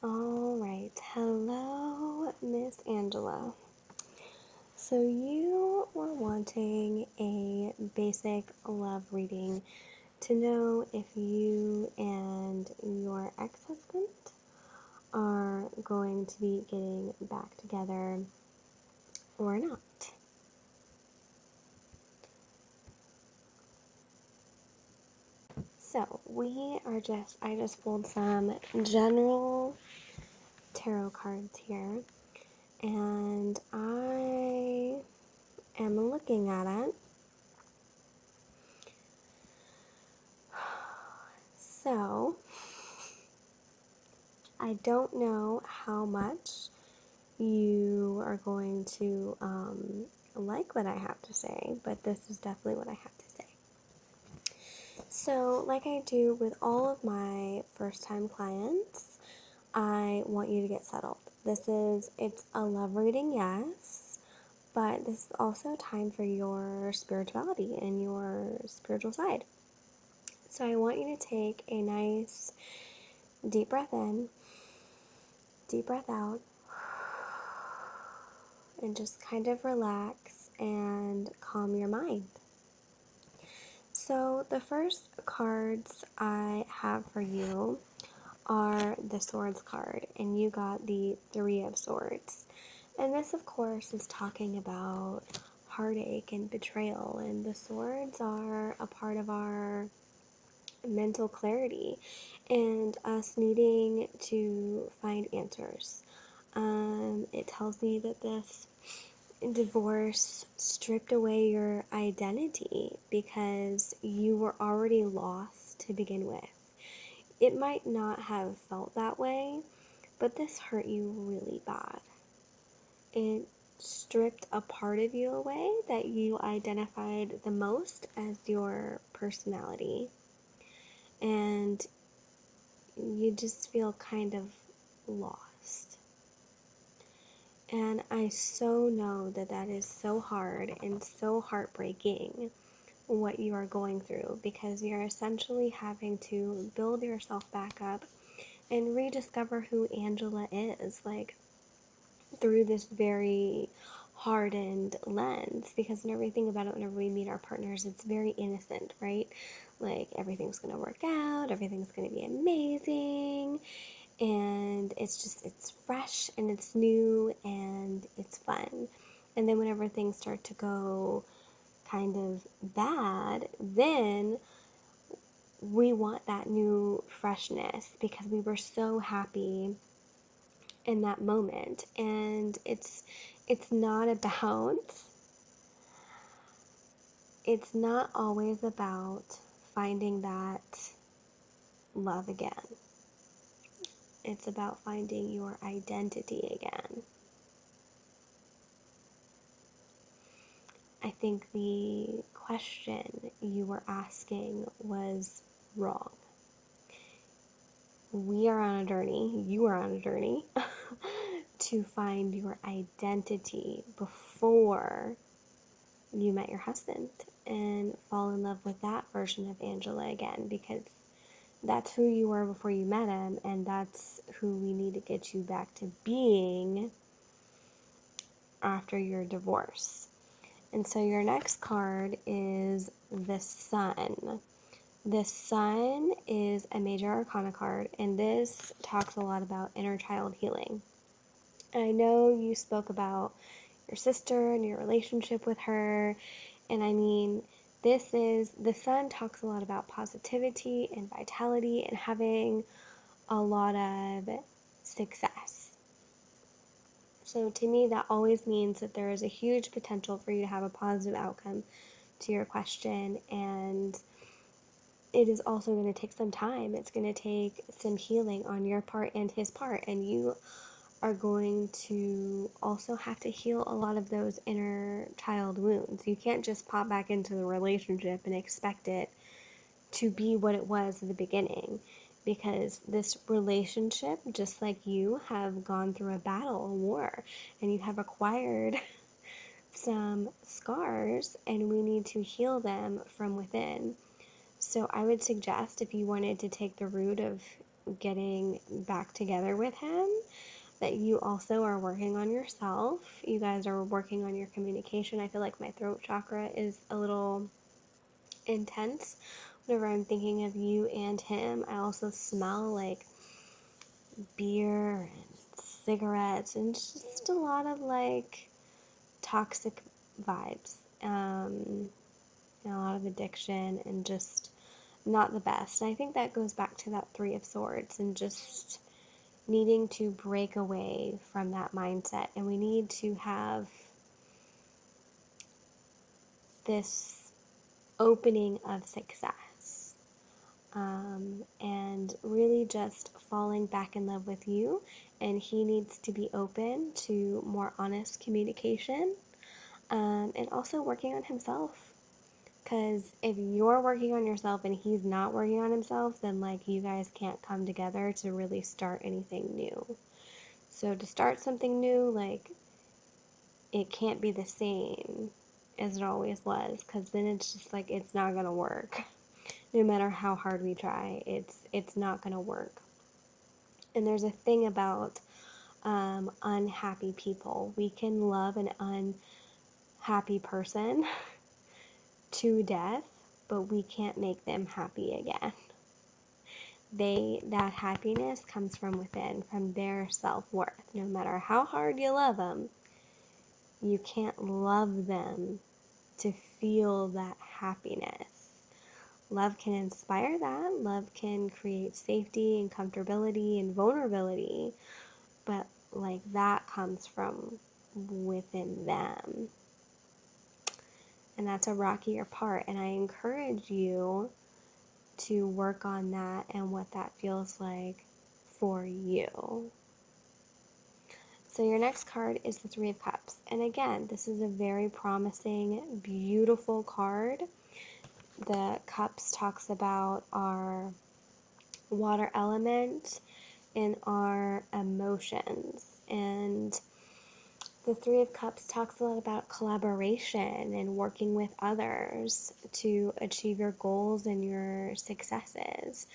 All right. Hello, Miss Angela. So you were wanting a basic love reading to know if you and your ex-husband are going to be getting back together or not. So I just pulled some general tarot cards here, and I am looking at it. So, I don't know how much you are going to like what I have to say, but this is definitely what I have to say. So, like I do with all of my first-time clients, I want you to get settled. It's a love reading, yes, but this is also time for your spirituality and your spiritual side. So I want you to take a nice deep breath in, deep breath out, and just kind of relax and calm your mind. So the first cards I have for you are the Swords card, and you got the Three of Swords. And this, of course, is talking about heartache and betrayal, and the swords are a part of our mental clarity and us needing to find answers. It tells me that this divorce stripped away your identity because you were already lost to begin with. It might not have felt that way, but this hurt you really bad. It stripped a part of you away that you identified the most as your personality. And you just feel kind of lost. And I so know that that is so hard and so heartbreaking what you are going through, because you're essentially having to build yourself back up and rediscover who Angela is, like through this very hardened lens, because in everything about it, whenever we meet our partners, it's very innocent, right? Like everything's gonna work out, everything's gonna be amazing, and it's fresh and it's new and it's fun. And then whenever things start to go kind of bad, then we want that new freshness because we were so happy in that moment. And it's not always about finding that love again. It's about finding your identity again. I think the question you were asking was wrong. We are on a journey, you are on a journey to find your identity before you met your husband and fall in love with that version of Angela again, because that's who you were before you met him, and that's who we need to get you back to being after your divorce. And so your next card is the Sun. The Sun is a major arcana card, and this talks a lot about inner child healing. I know you spoke about your sister and your relationship with her, and I mean, the Sun talks a lot about positivity and vitality and having a lot of success. So to me, that always means that there is a huge potential for you to have a positive outcome to your question, and it is also going to take some time. It's going to take some healing on your part and his part, and you are going to also have to heal a lot of those inner child wounds. You can't just pop back into the relationship and expect it to be what it was at the beginning, because this relationship, just like you, have gone through a battle, a war, and you have acquired some scars, and we need to heal them from within. So I would suggest, if you wanted to take the route of getting back together with him, that you also are working on yourself. You guys are working on your communication. I feel like my throat chakra is a little intense whenever I'm thinking of you and him. I also smell like beer and cigarettes and just a lot of like toxic vibes, and a lot of addiction and just not the best. And I think that goes back to that Three of Swords and just needing to break away from that mindset. And we need to have this opening of success, and really just falling back in love with you. And he needs to be open to more honest communication, and also working on himself. Because if you're working on yourself and he's not working on himself, then like you guys can't come together to really start anything new. So to start something new, like it can't be the same as it always was, because then it's just like it's not gonna work. No matter how hard we try, it's not gonna work. And there's a thing about unhappy people. We can love an unhappy person to death, but we can't make them happy again. That happiness comes from within, from their self-worth. No matter how hard you love them, you can't love them to feel that happiness. Love can inspire that. Love can create safety and comfortability and vulnerability, but like that comes from within them. And that's a rockier part. And I encourage you to work on that and what that feels like for you. So your next card is the Three of Cups. And again, this is a very promising, beautiful card. The Cups talks about our water element and our emotions. And the Three of Cups talks a lot about collaboration and working with others to achieve your goals and your successes.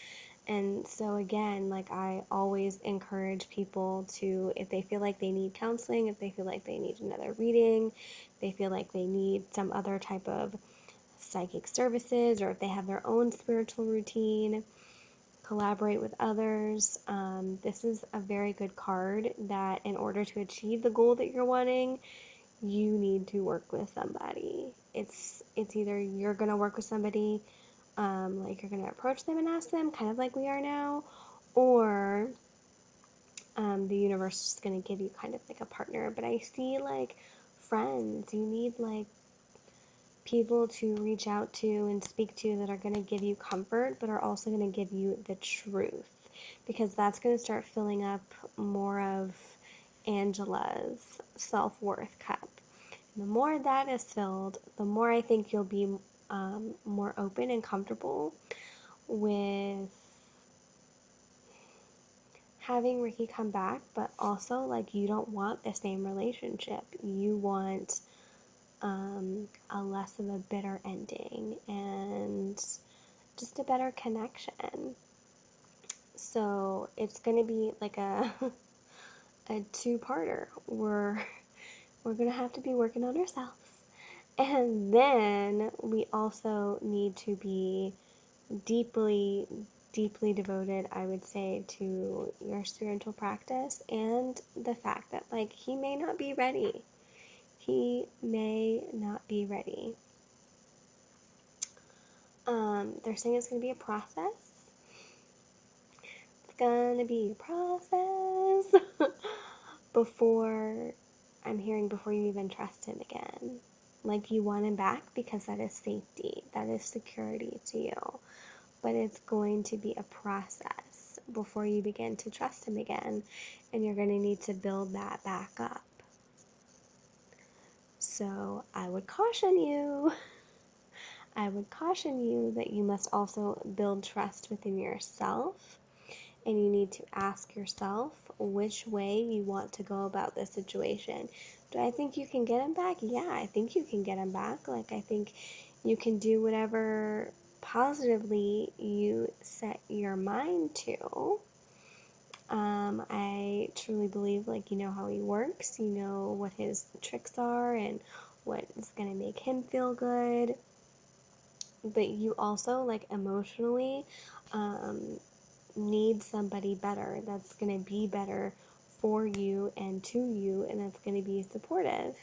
And so again, like I always encourage people to, if they feel like they need counseling, if they feel like they need another reading, if they feel like they need some other type of psychic services, or if they have their own spiritual routine, collaborate with others. This is a very good card that in order to achieve the goal that you're wanting, you need to work with somebody. It's either you're going to work with somebody, like you're going to approach them and ask them, kind of like we are now, or the universe is going to give you kind of like a partner. But I see like friends. You need like people to reach out to and speak to that are going to give you comfort, but are also going to give you the truth, because that's going to start filling up more of Angela's self-worth cup. And the more that is filled, the more I think you'll be more open and comfortable with having Ricky come back, but also like you don't want the same relationship. You want a less of a bitter ending and just a better connection. So it's going to be like a two-parter. We're going to have to be working on ourselves. And then we also need to be deeply, deeply devoted, I would say, to your spiritual practice and the fact that, like, he may not be ready. He may not be ready. They're saying it's going to be a process. It's going to be a process before you even trust him again. Like, you want him back because that is safety, that is security to you. But it's going to be a process before you begin to trust him again, and you're going to need to build that back up. So I would caution you. I would caution you that you must also build trust within yourself, and you need to ask yourself which way you want to go about this situation. Do I think you can get him back? Yeah, I think you can get him back. Like, I think you can do whatever positively you set your mind to. I truly believe, like, you know how he works, you know what his tricks are and what is going to make him feel good. But you also, like, emotionally, um, need somebody better that's going to be better for you and to you, and that's going to be supportive.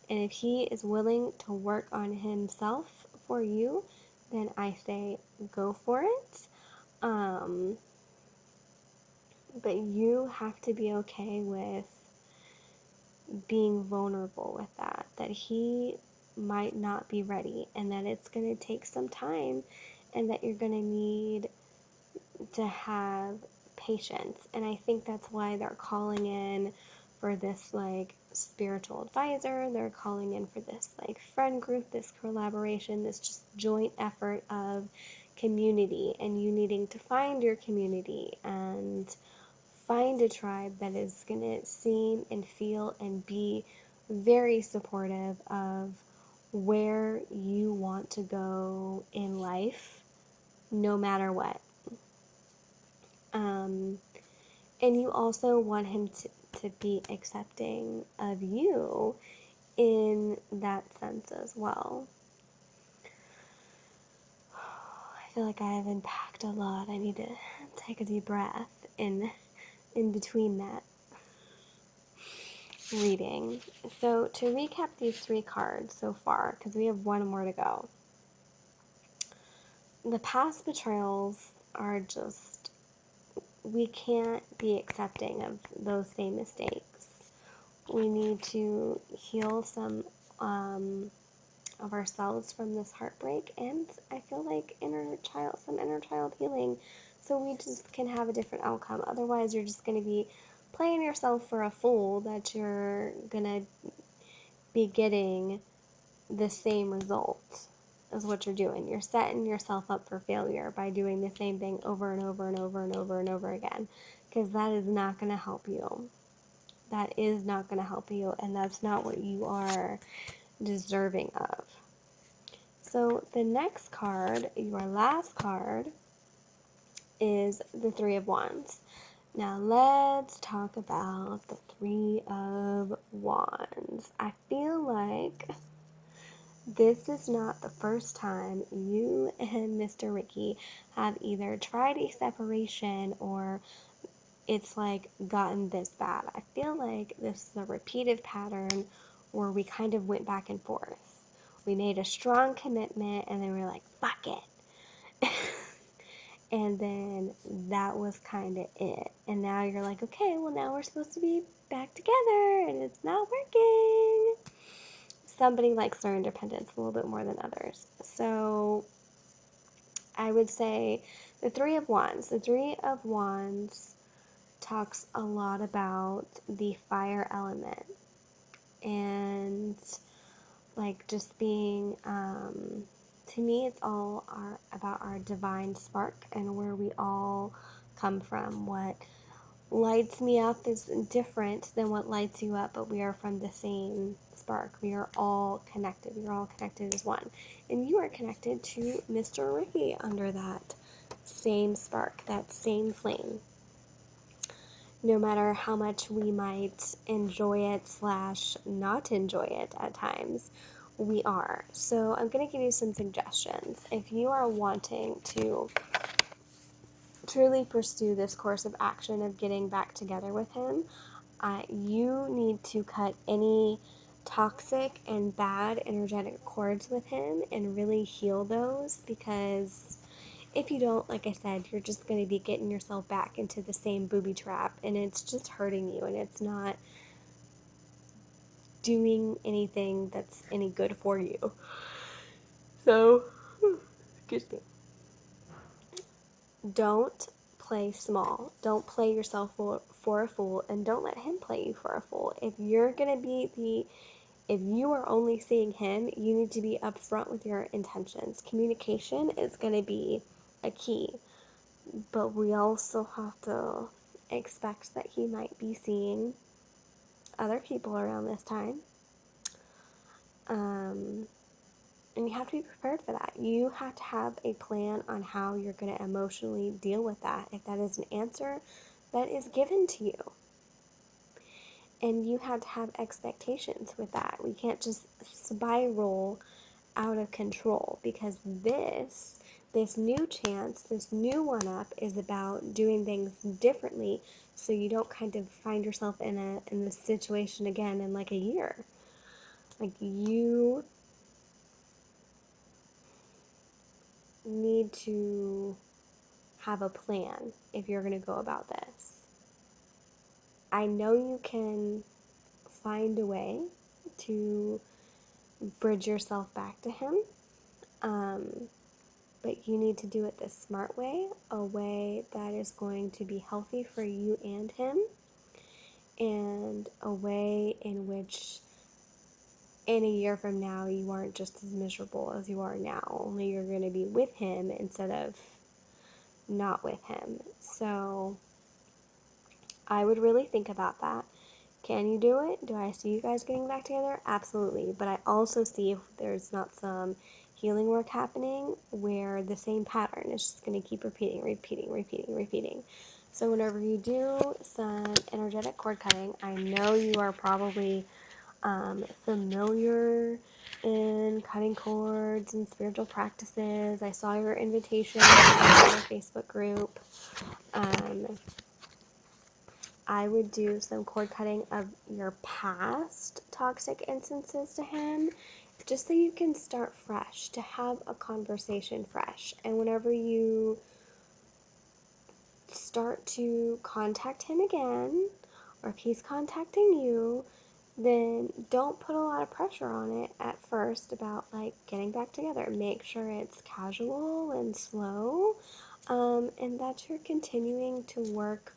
And if he is willing to work on himself for you, then I say go for it. Um, but you have to be okay with being vulnerable with that, that he might not be ready, and that it's going to take some time, and that you're going to need to have patience. And I think that's why they're calling in for this, like, spiritual advisor. They're calling in for this, like, friend group, this collaboration, this just joint effort of community, and you needing to find your community and find a tribe that is going to seem and feel and be very supportive of where you want to go in life, no matter what. Um, and you also want him to be accepting of you in that sense as well. I feel like I have unpacked a lot. I need to take a deep breath in between that reading. So to recap these 3 cards so far, because we have one more to go. The past betrayals are just, we can't be accepting of those same mistakes. We need to heal some of ourselves from this heartbreak, and I feel like some inner child healing, so we just can have a different outcome. Otherwise, you're just going to be playing yourself for a fool, that you're going to be getting the same result is what you're doing. You're setting yourself up for failure by doing the same thing over and over and over and over and over again, because that is not going to help you. That is not going to help you, and that's not what you are deserving of. So the next card, your last card, is the Three of Wands. Now let's talk about the Three of Wands. I feel like this is not the first time you and Mr. Ricky have either tried a separation or it's like gotten this bad. I feel like this is a repeated pattern where we kind of went back and forth. We made a strong commitment and then we were like, fuck it. And then that was kind of it. And now you're like, okay, well, now we're supposed to be back together and it's not working. Somebody likes their independence a little bit more than others. So I would say the Three of Wands. The Three of Wands talks a lot about the fire element and like just being, to me, it's all about our divine spark and where we all come from. What lights me up is different than what lights you up, but we are from the same spark. We are all connected. We are all connected as one. And you are connected to Mr. Ricky under that same spark, that same flame. No matter how much we might enjoy it / not enjoy it at times, we are. So I'm going to give you some suggestions. If you are wanting to truly pursue this course of action of getting back together with him, you need to cut any toxic and bad energetic cords with him and really heal those, because if you don't, like I said, you're just going to be getting yourself back into the same booby trap, and it's just hurting you, and it's not doing anything that's any good for you. So, excuse me. Don't play small. Don't play yourself for a fool, and don't let him play you for a fool. If you're going to be if you are only seeing him, you need to be upfront with your intentions. Communication is going to be a key. But we also have to expect that he might be seeing other people around this time. And you have to be prepared for that. You have to have a plan on how you're going to emotionally deal with that. If that is an answer that is given to you. And you have to have expectations with that. We can't just spiral out of control, because this new chance, this new one up is about doing things differently, so you don't kind of find yourself in this situation again in like a year. Like, you need to have a plan if you're going to go about this. I know you can find a way to bridge yourself back to him, but you need to do it the smart way, a way that is going to be healthy for you and him, and a way in which in a year from now you aren't just as miserable as you are now, only you're going to be with him instead of not with him. So I would really think about that. Can you do it? Do I see you guys getting back together? Absolutely. But I also see if there's not some healing work happening where the same pattern is just going to keep repeating. So whenever you do some energetic cord cutting, I know you are probably familiar in cutting cords and spiritual practices. I saw your invitation in our Facebook group. I would do some cord cutting of your past toxic instances to him, just so you can start fresh, to have a conversation fresh. And whenever you start to contact him again, or if he's contacting you, then don't put a lot of pressure on it at first about like getting back together. Make sure it's casual and slow, and that you're continuing to work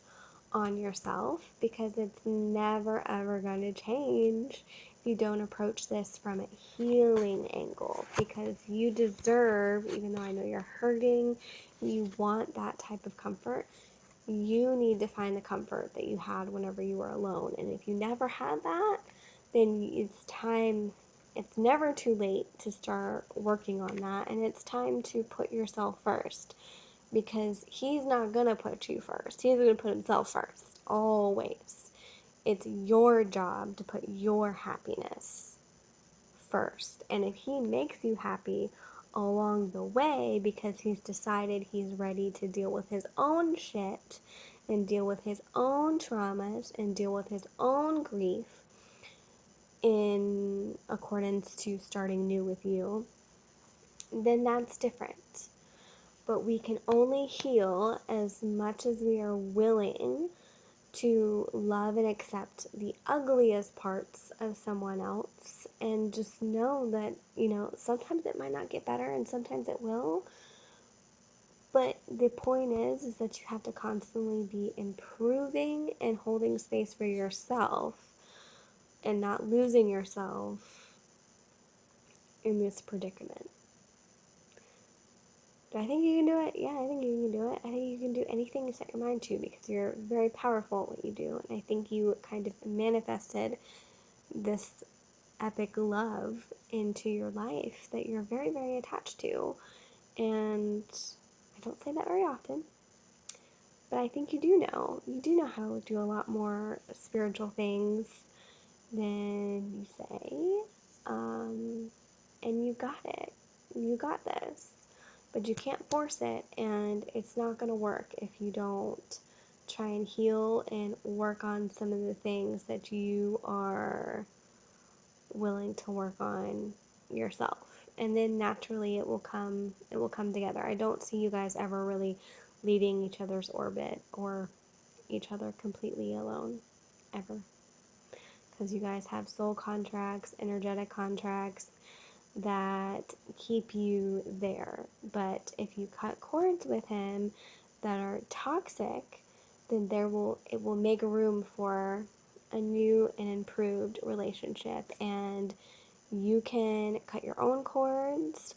on yourself, because it's never ever going to change if you don't approach this from a healing angle, because you deserve, even though I know you're hurting, you want that type of comfort. You need to find the comfort that you had whenever you were alone, and if you never had that, then it's time. It's never too late to start working on that, and it's time to put yourself first, because he's not gonna put you first. He's gonna put himself first, always. It's your job to put your happiness first. And if he makes you happy along the way because he's decided he's ready to deal with his own shit and deal with his own traumas and deal with his own grief in accordance to starting new with you, then that's different. But we can only heal as much as we are willing to love and accept the ugliest parts of someone else, and just know that, sometimes it might not get better and sometimes it will. But the point is that you have to constantly be improving and holding space for yourself and not losing yourself in this predicament. Do I think you can do it? Yeah, I think you can do it. I think you can do anything you set your mind to, because you're very powerful at what you do. And I think you kind of manifested this epic love into your life that you're very, very attached to. And I don't say that very often, but I think you do know. You do know how to do a lot more spiritual things than you say. And you got it. You got this. But you can't force it, and it's not going to work if you don't try and heal and work on some of the things that you are willing to work on yourself. And then naturally it will come together. I don't see you guys ever really leaving each other's orbit or each other completely alone, ever. Because you guys have soul contracts, energetic contracts that keep you there. But if you cut cords with him that are toxic, then it will make room for a new and improved relationship. And you can cut your own cords.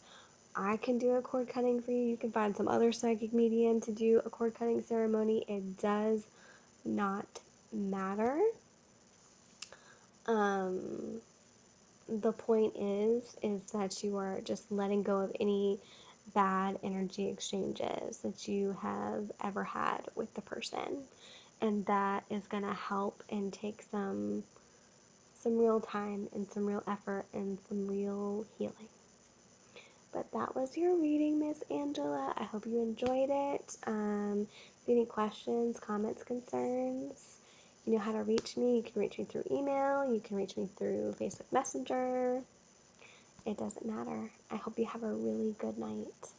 I can do a cord cutting for you. You can find some other psychic medium to do a cord cutting ceremony. It does not matter. The point is that you are just letting go of any bad energy exchanges that you have ever had with the person. And that is going to help and take some real time and some real effort and some real healing. But that was your reading, Miss Angela. I hope you enjoyed it. Any questions, comments, concerns, you know how to reach me. You can reach me through email. You can reach me through Facebook Messenger. It doesn't matter. I hope you have a really good night.